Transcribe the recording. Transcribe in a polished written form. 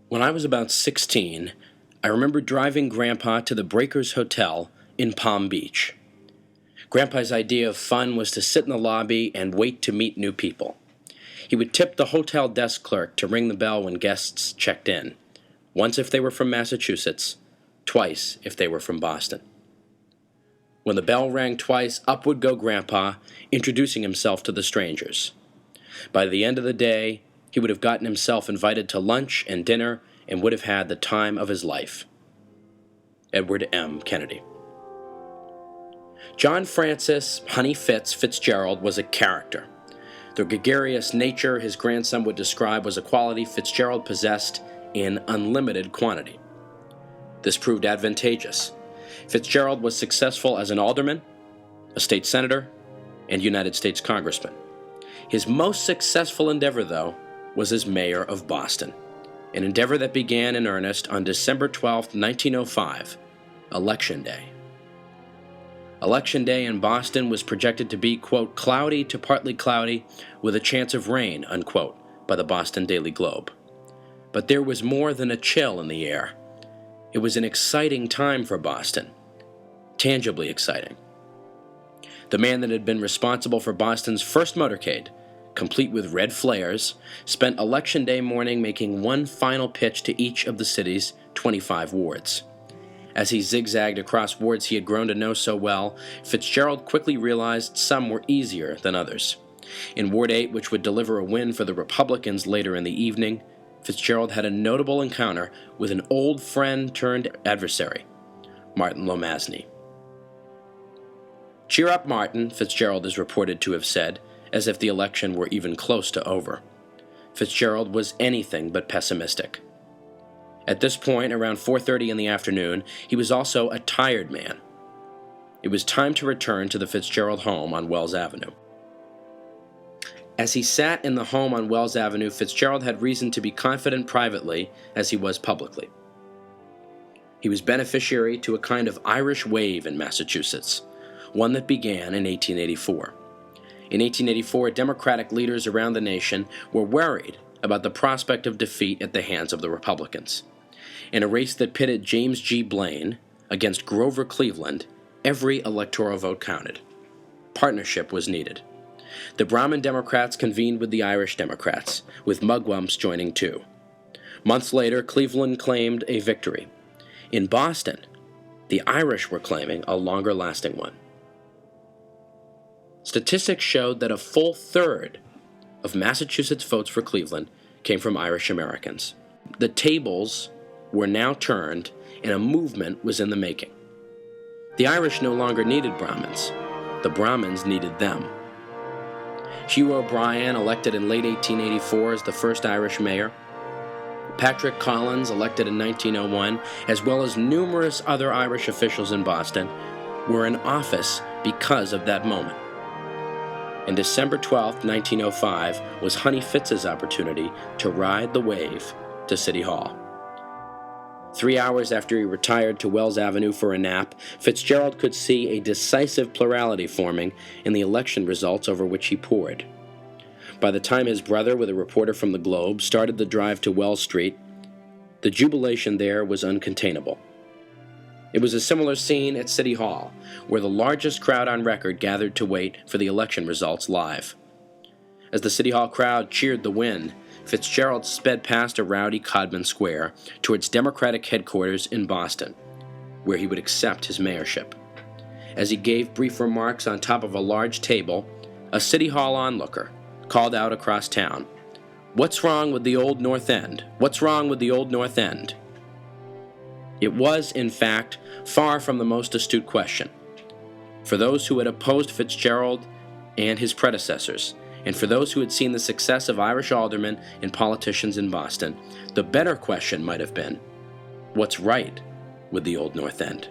When I was about 16, I remember driving Grandpa to the Breakers Hotel in Palm Beach. Grandpa's idea of fun was to sit in the lobby and wait to meet new people. He would tip the hotel desk clerk to ring the bell when guests checked in, once if they were from Massachusetts, twice if they were from Boston. When the bell rang twice, up would go Grandpa, introducing himself to the strangers. By the end of the day, he would have gotten himself invited to lunch and dinner and would have had the time of his life. Edward M. Kennedy. John Francis Honey Fitz Fitzgerald was a character. The gregarious nature his grandson would describe was a quality Fitzgerald possessed in unlimited quantity. This proved advantageous. Fitzgerald was successful as an alderman, a state senator, and United States congressman. His most successful endeavor, though, was as mayor of Boston, an endeavor that began in earnest on December 12, 1905, Election Day. Election Day in Boston was projected to be, quote, cloudy to partly cloudy with a chance of rain, unquote, by the Boston Daily Globe. But there was more than a chill in the air. It was an exciting time for Boston, tangibly exciting. The man that had been responsible for Boston's first motorcade, complete with red flares, spent Election Day morning making one final pitch to each of the city's 25 wards. As he zigzagged across wards he had grown to know so well, Fitzgerald quickly realized some were easier than others. In Ward 8, which would deliver a win for the Republicans later in the evening, Fitzgerald had a notable encounter with an old friend turned adversary, Martin Lomasney. "Cheer up, Martin," Fitzgerald is reported to have said, as if the election were even close to over. Fitzgerald was anything but pessimistic. At this point, around 4:30 in the afternoon, he was also a tired man. It was time to return to the Fitzgerald home on Wells Avenue. As he sat in the home on Wells Avenue, Fitzgerald had reason to be confident privately as he was publicly. He was beneficiary to a kind of Irish wave in Massachusetts, one that began in 1884. In 1884, Democratic leaders around the nation were worried about the prospect of defeat at the hands of the Republicans. In a race that pitted James G. Blaine against Grover Cleveland, every electoral vote counted. Partnership was needed. The Brahmin Democrats convened with the Irish Democrats, with Mugwumps joining too. Months later, Cleveland claimed a victory. In Boston, the Irish were claiming a longer-lasting one. Statistics showed that a full third of Massachusetts votes for Cleveland came from Irish Americans. The tables were now turned, and a movement was in the making. The Irish no longer needed Brahmins. The Brahmins needed them. Hugh O'Brien, elected in late 1884 as the first Irish mayor, Patrick Collins, elected in 1901, as well as numerous other Irish officials in Boston, were in office because of that moment. And December 12, 1905, was Honey Fitz's opportunity to ride the wave to City Hall. 3 hours after he retired to Wells Avenue for a nap, Fitzgerald could see a decisive plurality forming in the election results over which he pored. By the time his brother, with a reporter from the Globe, started the drive to Wells Street, the jubilation there was uncontainable. It was a similar scene at City Hall, where the largest crowd on record gathered to wait for the election results live. As the City Hall crowd cheered the win, Fitzgerald sped past a rowdy Codman Square towards Democratic headquarters in Boston, where he would accept his mayorship. As he gave brief remarks on top of a large table, a City Hall onlooker called out across town, "What's wrong with the old North End? What's wrong with the old North End?" It was, in fact, far from the most astute question. For those who had opposed Fitzgerald and his predecessors, and for those who had seen the success of Irish aldermen and politicians in Boston, the better question might have been, what's right with the old North End?